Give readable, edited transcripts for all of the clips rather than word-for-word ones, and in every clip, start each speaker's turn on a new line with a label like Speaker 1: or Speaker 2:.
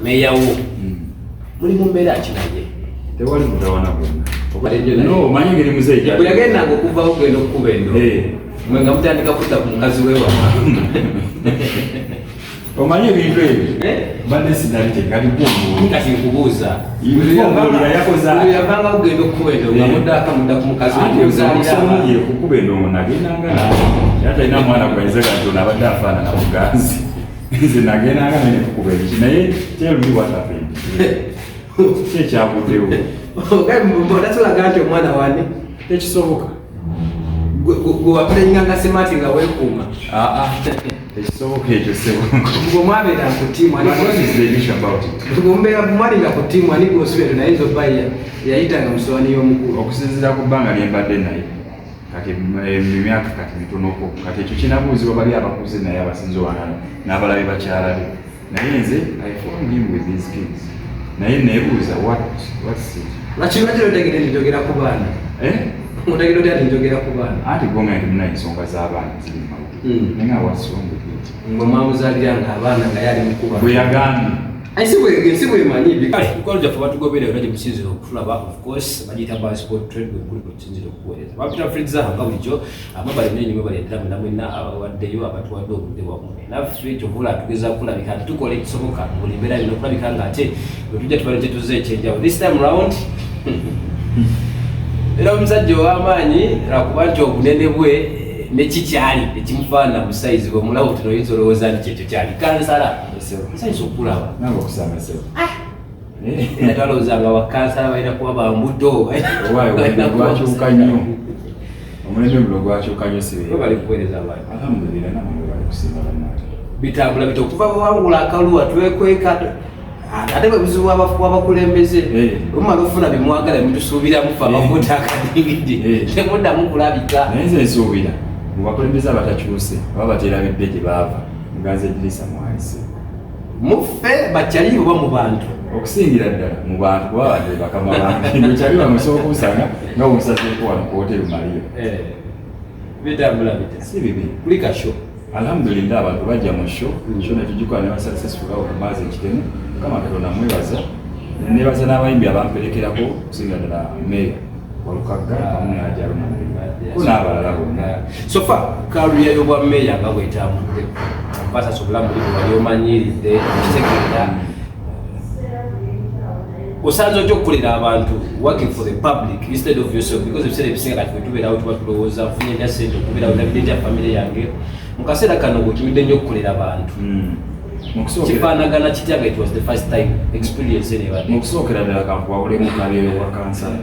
Speaker 1: meya wo muri mu mbeera kinaye
Speaker 2: tewali mutawana bwonna
Speaker 1: no
Speaker 2: manyi ngeri muzeeja
Speaker 1: bwe yagenda okuva okugenda okuba endo mwe nga mutandika kutta ku mukazi we wama
Speaker 2: omanyi ebintu ebyo badde sinali tekalimu
Speaker 1: kati nkubuuza
Speaker 2: yavanga
Speaker 1: okugenda okuba endo nga mudda ku mukazi
Speaker 2: weuzaaliraye kukuba endo nagendanga era talina mwana gwaize kati ono abadde afaanana muganzi nze nagendanga nene kukuba ebiki naye telumi watapendi kyekyabudewo
Speaker 1: odatulaga nti omwana wane
Speaker 2: tekisoboka
Speaker 1: gwe wakulenganga semati nga weekuuma
Speaker 2: tekisoboka ekyo sebo
Speaker 1: ng'omwabeera ku ttiimu mwalinga ku ttiimu ani gosubiro naye nzoba yayitanga musowani y'omukulu
Speaker 2: okusinziira ku bbanga lyembadde naye kati emyaka kati mitonoko kati ekyo kinabuuzibwa bali abakuze naye abasinze wanano n'abalabe bakyalabe naye nze I fall him with these kids naye neebuuza what's it
Speaker 1: lwaki otegere njogera ku baana otegere oti ati njogera ku baana
Speaker 2: anti gonga nti muna ensonga z'abaana ziri mawulire naye nga what's wrong with it
Speaker 1: mwe mwamuzaaliranga abaana nga yali mukuba
Speaker 2: bwe yagambye
Speaker 1: si bwemanyi mikolo gyaffe batugoberera era gye musinzira okutulaba of course bagiyita passport trade bwekuli kwetusinzira okuweereza bapita friends aho nga bulijjo amabali nenyuma baleetera mwena mwena abawaddeyo abatuwadde obudde bwammwe naffe kyovula tugeza kulabika nti tukola ekisoboka buli mbeera yina okulabika nga ate bwe tujja tubale tetuze ekyenjawo this time round era omusajja ow'amaanyi lwakuba nti obunene bwe nekikyali ekimufaanana mu sayizi bwemulaba tuno oyinza olowooza nti kyekyo kyali kansala nsanyisa okulaba
Speaker 2: nange okusameseo
Speaker 1: era twalowoozanga bakansala balina kuba bambuto
Speaker 2: gwakyuka nnyo omulembe guno gwakyuka nnyo sibe
Speaker 1: bali kuweereza abantu
Speaker 2: alhamdulillah namwe bali kusinga bannaate
Speaker 1: bitambula bita okuva bwewangula akaluwa twekweka ate bwe buzibu abakulembeze omala ofuna bimwagala bitusuubiramu fe abakuta akadingidi temuddamu kulabika
Speaker 2: naye nze nsuubira mubakulembeze abatakyuse aba baterabidde gye baava muganza edirisa mwalise
Speaker 1: muffe bakyali oba mu bantu
Speaker 2: okusingira ddala mu bantu kuba badde bakama bange ndokyali bamusobola okunsanga nga bwomusazeeko wano ku hoteri maliyo
Speaker 1: bitambula bita
Speaker 2: si bibi
Speaker 1: kuli kasho
Speaker 2: alhamdulillah abantu bajja mu sho sho netujukola ne basuccessful awo kumaazi ekitemu kama katonda mwebaza nebaza n'abayimbi abamperekerako kusinga ddala meya Walukagga abamu n'ajaluma kunaabalala bonna
Speaker 1: sofa kaluya y'obwa meya nga bwetambudde mpasasa obulamu buli omanyiridde kitegeera osanze otya okukolera abantu working for the public instead of yourself because ebiseera ebisinga kati bwetubeerawo tuba tulowooza nfunye ntya sente okubeerawo nabidde ntya famire yange mu kaseera kano bwetumidde nnyo okukolera abantu kifaanagana kitya nga it was the first time experience enebadde
Speaker 2: mukusookera ddala kankuwabulemu kaleero bwa kansala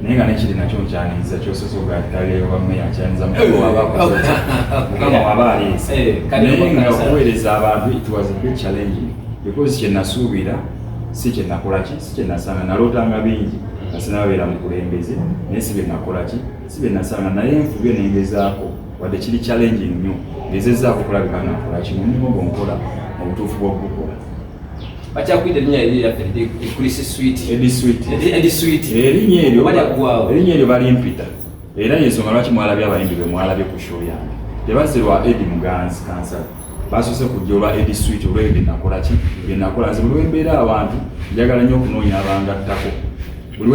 Speaker 2: naye nga nekiri nakyo nkyaniza kyosoza ogakaleero bwa meya nkyaniza mukama waba aleese naye nga okuweereza abantu it was a bit challenging because kyenasuubira si kyenakolaki si kyenasanga nalootanga bingi nga sinababeera mukulembeze naye si byenakolaki si byenasanga naye nfubye nengezaako wadde kiri challenging nnyo ngezezaako okulabika nga nkolaki mulimu gwenkola mu butuufu bw'okukola
Speaker 1: bakyakwidde erinnya eriraffe
Speaker 2: erinnya eryo balimpita era yensonga lwaki mwalabye abayimbi bwe mwalabye ku show yange tebazirwa edi muganzi kansala basose kujja olwa edi sweet olwebyo byenakolaki byenakola nze buli wembeera abantu njagala nnyo okunoonya abangattako buli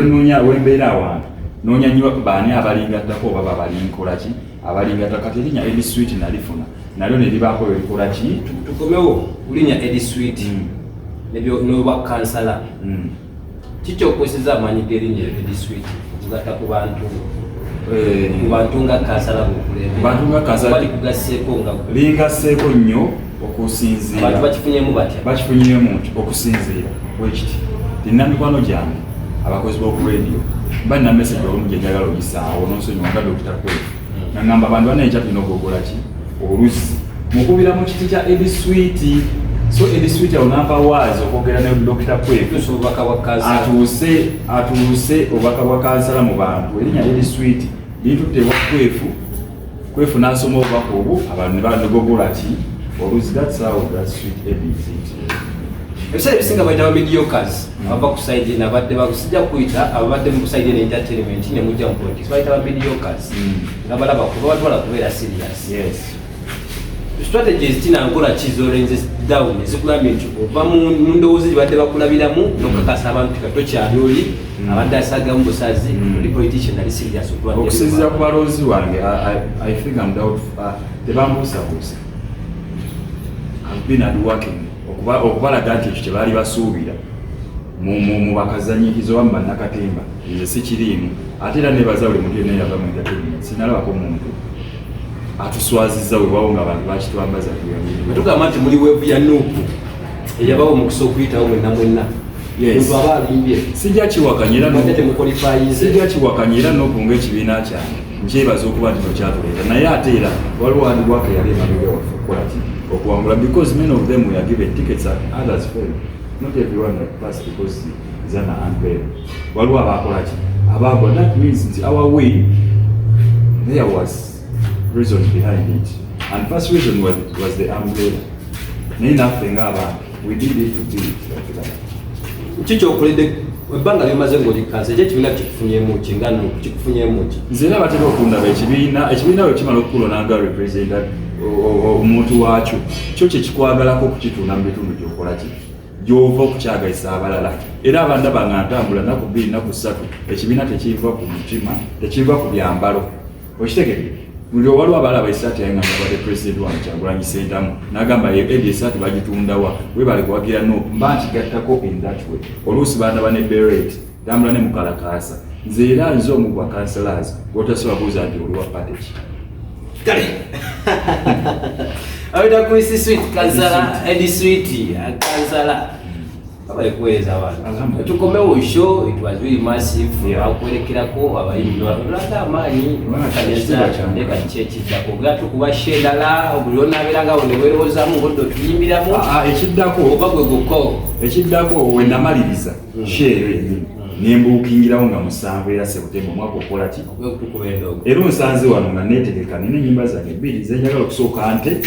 Speaker 2: wembeera abantu noonya nnyo baani abalingattako oba babalinkolaki abalingattako kati erinnya edi sweet nalifuna nalyo ne libaako likolaki
Speaker 1: tukomewo kulinnya edi sweet nebyo n'obwa kansala kikyokwesiza amaanyi g'erinnya edi sweet okugatta ku bantu nga kansala
Speaker 2: bantu nga kansala
Speaker 1: kugasseeko nga
Speaker 2: lingasseeko nnyo okusinziira
Speaker 1: abantu bakifunyemu batya
Speaker 2: bakifunyemu nti okusinziira bwekiti tina mikwano gyange abakozi b'oku radio balina message olumu gye njagala ogisaawo n'onsonyiwa nga Dr. Kwefu nagamba abantu bana ekya tulina okugogola ki olusi mukubira mu kiti kya edi sweet so edi sweet awo nava waazi okwogera ne Dr. Kwefu atuuse obubaka bwa kansala mu bantu erinnya edi sweet lintutte bwa Kwefu n'asoma obubaka obwo abantu ne banogogola ki olusi that's how that sweet edi
Speaker 1: ebiseera ebisinga bayita bamediocres abava ku side nabadde bakusijja kuyita ababadde mu side ne entertainment ne mujja mu politics bayita bamediocres nga balaba kuba batwala kubeera serious strategies tina nkola chizolenze down zikulambye nti ova mu ndowoozi badde bakulabiramu nokakasa abantu katokyaloli abadde asaga mu busazi oli politician ali serious
Speaker 2: okusinziira ku baloozi wange I think I'm doubt tebambuusabuusa I've been at working okubalaga nti ekyo kyebaali basuubira mu bakazanyikizo wa bannakatemba nze si kiriimu ate era nebaza buli muntu yenna yava mu entertainment sinalabako omuntu atuswazizza webawo nga abantu bakitwambaza
Speaker 1: tugamba nti muli weevu ya nuupu eyabawo omukisa okuyitawo mwenna muntu aba alimbye
Speaker 2: sijja kiwakanyira n'okunga ekibiina kyange nkyebaza okuba nti nokyatuleeta naye ate era waliwo andibwaka yali emabega waffe okukola ki okuwangula because many of them were given tickets and others failed not everyone that passed because zana unfair waliwo abakola ki abagwa that means nti our win there was reasons behind it and first reason was the umbrella naye naffe ng'abantu we did it to be like that
Speaker 1: kikyokoledde ebbanga lyemaze ng'olikansa ekyo ekibiina kikufunyemu ki nga kikufunyemu ki
Speaker 2: nze era batera okundaba ekibiina bwe kimala okukulona nga representa omuntu waakyo kyo kyekikwagalako okukituuna mu bitundu gyokola ki gyova okukyagayisa abalala era abandaba nga ntambula naku 2 naku 3 ekibiina tekiva ku mutima tekiva ku byambalo okitegeere buli waliwo abalaba esaati yaye nga abadde pulezidenti wange Kyagulanyi Ssentamu n'agamba edi esaati bagitundawa webale kuwagira no mba nkigattako in that way oluusi bandaba ne beret tambula ne mukalakaasa nze era nze omu gwa councillors gwotasobabuuza nti oliwa pateki
Speaker 1: kale awita kuisi sweet kansala edi sweet kansala abali kuweza abantu tukomewo show it was really massive akwerekerako abayimbi balaka amaanyi kanisa ndeka kyekidako gatu kubashedala obuliona abiranga onewerozaamu ngoddo tuyimbiramu
Speaker 2: ekiddako
Speaker 1: oba gwe guko
Speaker 2: ekiddako wenamaliriza shere nembuukingirawo nga 7 era September omwaka okola ki era onsanze wano nga neetegeka nina ennyimba zange 2 zenjagala okusooka nte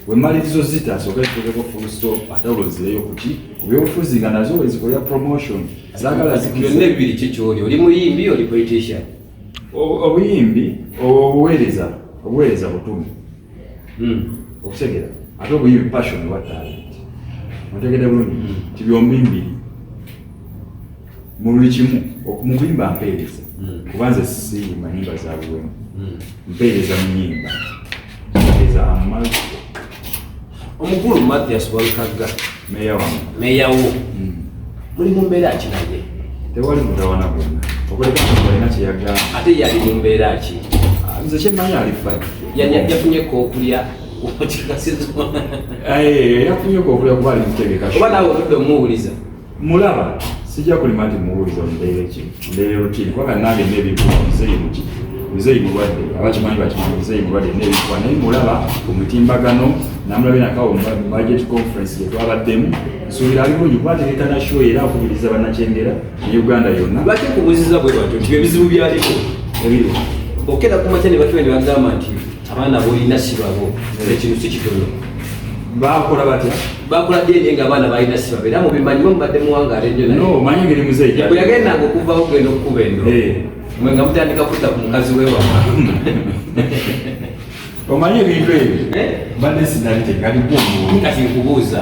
Speaker 2: wemalirizo zitasooka zituukeko full stop ate olwozireyo kuki kubyobufuzi nga nazo wezikolera promotion zaagala
Speaker 1: byonna ebibiri kikyoli oli muyimbi oli politician
Speaker 2: obuyimbi obuweereza butume okutegera ate obuyimbi passion wa talent otegedde bulungi ti byombi mbiri mu buli kimu okumuyimba mpeereza kubanze siyimba nyimba zabuwemu mpeereza mu nyimba mpeereza amalu
Speaker 1: omukulu Yewaaana.Walukagga meya wo muli mu mbeera ki naye
Speaker 2: tewali mutawana bwonna okuleka alina kyeyagamba
Speaker 1: ate yali mu mbeera ki
Speaker 2: nze kyemmanyi ali
Speaker 1: yafunyeko okulya
Speaker 2: yafunyeko okulya kuba ali mutegeka
Speaker 1: oba nawe otudde omuwuliza
Speaker 2: mulaba sijja kulima nti muwuliza mbeera rutini kubanga nange nebibuuza bizeyi mulwadde abakimanyi bizeyi mulwadde nebikuba naye mulaba omutimbagano namulabye nakawo mu budget conference gyetwabaddemu nsuubira ali bulungi kubategeka na show era akubiriza bannakyengera ne Uganda yonna
Speaker 1: lwaki kubuziza bwe batyo nti ebizibu byaliko
Speaker 2: ebiri
Speaker 1: okera kumakya ne batwe ne bagamba nti abaana boolina sibabo ekintu si kitono
Speaker 2: bakola batya
Speaker 1: bakola dene nga abaana balina sibabo era mubimanyi mubadde muwangaala ennyo naye
Speaker 2: no manyi ngeri muzeyi
Speaker 1: bwe yagendanga okuvaho ogenda okukuba endo mwe nga mutandika kutta ku mukazi wewama
Speaker 2: omanyi ebintu ebyo badde sinabitegalibwomu
Speaker 1: kati nkubuuza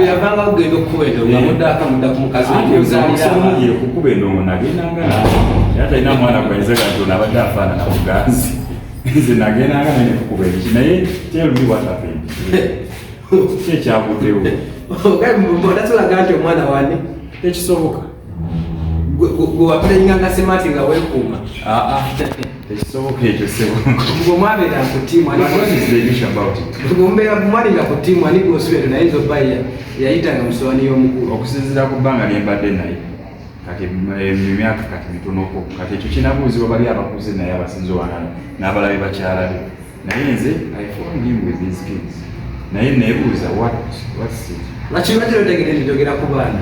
Speaker 2: yavanga
Speaker 1: ogenda okukuba endo nga mudda ku mukazi
Speaker 2: wezaaliraomugire kukuba endongo nagendanga era talina mwana gwayinzaga nti ono abadde afaanana buganzi nze nagendanga naye nekukuba ebiki naye telumi watapendi kyekyavuddewo
Speaker 1: odatulaga nti omwana wane
Speaker 2: tekisoboka
Speaker 1: gwewapulenganga semati nga weekuuma
Speaker 2: tekisoboka ekyo sebo
Speaker 1: ng'omwabeera mwalinga ku ttiimu ani gwosubire naye nzoba yayitanga musowani y'omukulu
Speaker 2: okusinziira ku bbanga lyembadde naye kati emyaka kati mitonoko kati ekyo kinabuuzibwa bali abakuze naye abasinze wanano n'abalabe bakyalabe naye nze I fall in with these kids naye neebuuza what's it
Speaker 1: lwaki otegere njogera ku baana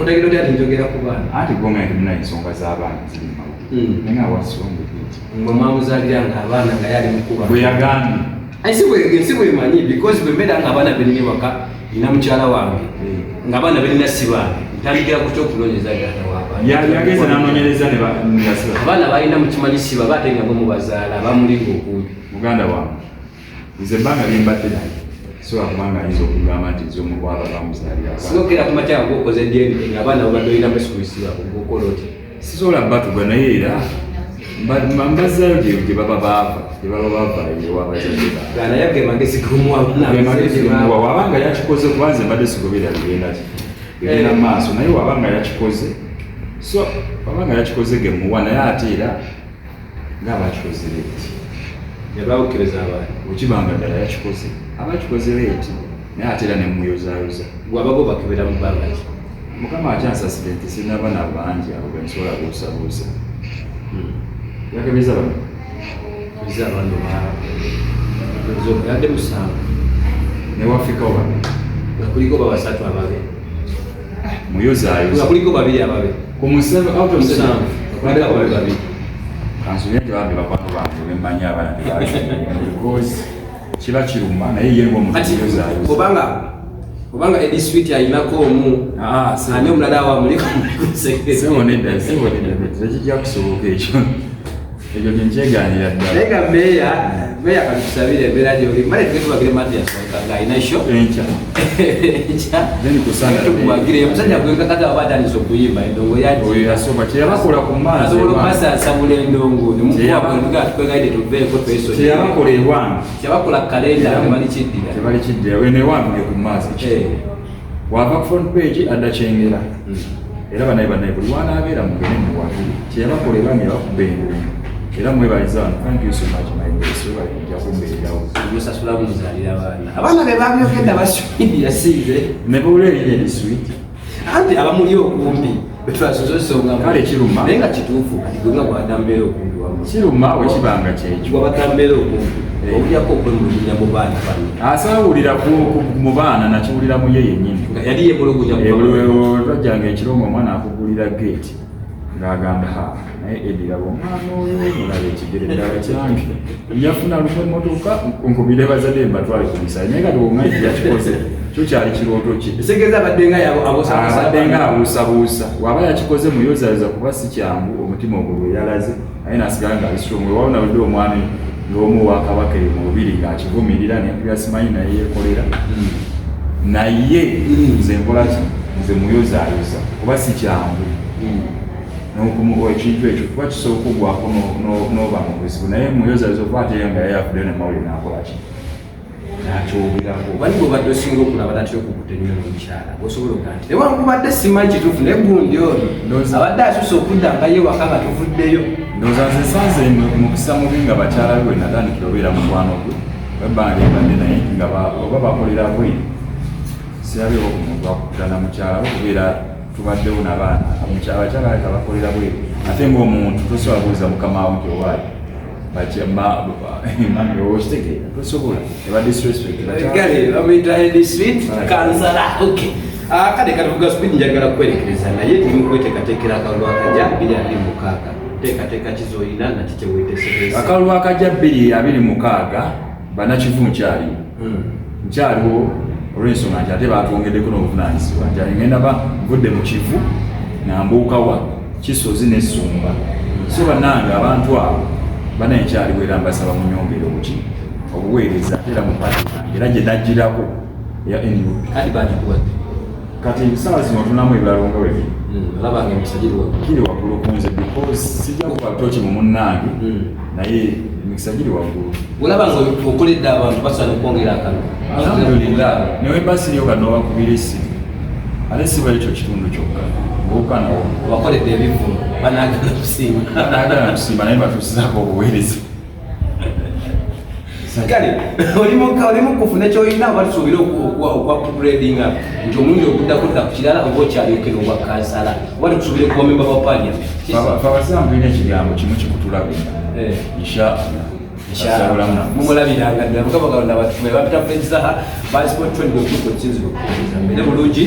Speaker 1: otegere oti ati njogera ku baana
Speaker 2: anti gomenti muna ensonga z'abaana ziri mawuti naye nga what's wrong with it
Speaker 1: mwe mwamuzaalira nga abaana nga yali mukuba
Speaker 2: bwe yagambye
Speaker 1: si bwemanyi because bwe mbeera nga abaana benina ewaka nina mukyala wange nga abaana benina si bange ntandikira ku kyokunoonyeza taata w'abaana
Speaker 2: yageze n'anoonyereza ne
Speaker 1: abaana balina mukimanyisiba ate nga bwe mubazaala bamulinga okumpi
Speaker 2: muganda wange nze banga limbadde naye so akubanga ayinza okugamba nti nze omu bwaba bamuzaalira
Speaker 1: sinokera ku makyanga ng'okoze DNA ng'abaana babadde olina besikulisibwa ng'okola otya
Speaker 2: sisobola batugwa naye era mbazaayo gye baba baava ewabazadde
Speaker 1: naye ge magezi g'omuwa
Speaker 2: wabanga yakikoze kuba nze mbadde sigobera bigenda maaso naye wabanga yakikoze so wabanga yakikoze ge muwa naye ate era ng'abakikoze leeti
Speaker 1: yabawukiriza abaana
Speaker 2: okibanga ddala yakikoze abakikoze leeti naye ate era nemuyozaayoza
Speaker 1: gwabago bakebera mu bbanga ki
Speaker 2: mukama akyansasire nti sirina abaana bangi abo bensobola buusabuusa yakebeza bano
Speaker 1: biza abantu yadde musanvu
Speaker 2: newafika bano
Speaker 1: nga kuliko babasatu ababe
Speaker 2: muyozaayoza
Speaker 1: nga kuliko babiri ababe
Speaker 2: ku musanvu
Speaker 1: musanvu kuliko ababe babiri
Speaker 2: kansubira nti babbi bakwano bange bemmanyi abaana because kiba kiruma naye ye ng'omuyozaayoza obanga edi sweet ayinako omu ani omulala awamuliko sebonedda tekijja kusoboka ekyo kyenkyeganira ddala
Speaker 1: naye nga meeya katukusabire embeera gyoli male tugetubagire Mathias nga alina sho
Speaker 2: enkya
Speaker 1: tukubagire omusajja gwekakata waba atandisa okuyimba endongo
Speaker 2: yasoba kyeyabakola ku maazi
Speaker 1: asobola okubasansabula endongo nemukwegayide tuveeko tweso
Speaker 2: kyeyabakola ewange
Speaker 1: kyebakola kalenda tebali kiddira
Speaker 2: enewange ku maazi wava ku front page adda kyengera era banaye buli wanaabeera mugene muwabiri kyeyabakola ebange yabakuba endongo era mwebaliza wano thank you so much my best bajja kumbeerawo
Speaker 1: yosasula muzaalira abaana be babyogedda baswidi yasiize
Speaker 2: ne bawuleriye eri sweet
Speaker 1: anti abamuli okumbi betwasozosonga
Speaker 2: kale kiruma
Speaker 1: naye nga kituufu kati gwenga gwatambeera okumbi wamu
Speaker 2: kiruma wekibanga kyekyo
Speaker 1: gwabatambeera okumbi obulyako okwemulugunya mu baana bano
Speaker 2: asaawulira mu baana nakiwulira mu ye yennyini
Speaker 1: yali yemulugunya
Speaker 2: twajjanga ekirombo omwana akugulira gate ng'agamba naye ediraba omwana oyo mulaba ekigere ddala kyange yafuna lumu emmotoka nkubire bazadde mbatwale ku bisayi naye kati onga yakikoze kyo kyali kirooto ki
Speaker 1: esegeeza abaddenga
Speaker 2: abuusabuusa waba yakikoze muyozaayoza kuba si kyangu omutima ogwo gwe yalaze naye nasigala nga alisitrongo wawona badde omwami ng'omu wa kabaka eri mu lubiri ng'akivumirira nempulira simanyi naye yeekolera naye nze nkola ki nze muyozaayoza kuba si kyangu ekintu ekyo kuba kisobola okugwako n'oba mu buzibu naye muyozaayoza okuba ate nga yayafudde ne mawulire n'akolaki nakyogerako
Speaker 1: bali bwobadde osinga okulaba natyo okukuta ennyo n'omukyala osobola okuga nti newankubadde simanyi kituufu naye gundi ono abadde asusa okudda nga ye waka nga tuvuddeyo
Speaker 2: ndowooza nze sanze mukisa mubi nga bakyala be natandikira obeera mukwano gwe webbanga lyembadde naye nga oba bakolera bwe sirabeewo ku muntu akukutana mukyala we okubeera tubaddewo n'abaana abakyala aleka bakolera bwe ate ng'omuntu tosobola kubuuza mukama wo nti owaayi mami okitegeera tosobola eba disrespect
Speaker 1: kale bamuyita ediswit kansala kale katuvuga speed njagala kwerekereza naye tirimu kweteekateekera akalulu akajja 226 teekateeka kizoyina naki kyeweeteesereza
Speaker 2: akalulu akajja 226 banakivu nkyaliwo olw'ensonga nti ate batwongeddeko n'obuvunaanyizibwa nti ngenda nvudde mu kivu nambuukawa kisozi n'essumba so bannange abantu abo banaekyaliwo era mbasaba munyongere obuki obuweereza ate era mu paati yange era gye najjirako ya NUP kati ebisawa zino tunamu ebilalonga webiri kiri waggulu kunze because sijja kuba toki mu munnange naye emikisa giri waggulu
Speaker 1: olaba nga okoledde abantu basobola okwongera akalulu
Speaker 2: alhamdulillah newe basiriyo kanooba kubira essimu ate siba ekyo kitundu kyokka ngaokanawo
Speaker 1: wakoledde ebivuno banagala kusimba
Speaker 2: naye batuusizaako obuweereza
Speaker 1: kale olimu kufuna kyolina oba tusuubire okwakupuredinga nti omulundi okuddakudda ku kirala oba okyalyokera obwa kansala oba tukusuubire kuba memba ba parliament
Speaker 2: fabasamu tulina ekigambo kimu kikutulaga
Speaker 1: mumulabiranga ddala mukabaganda batume bapita fensaha passport trade okuko kinziro okukoleza mbere bulungi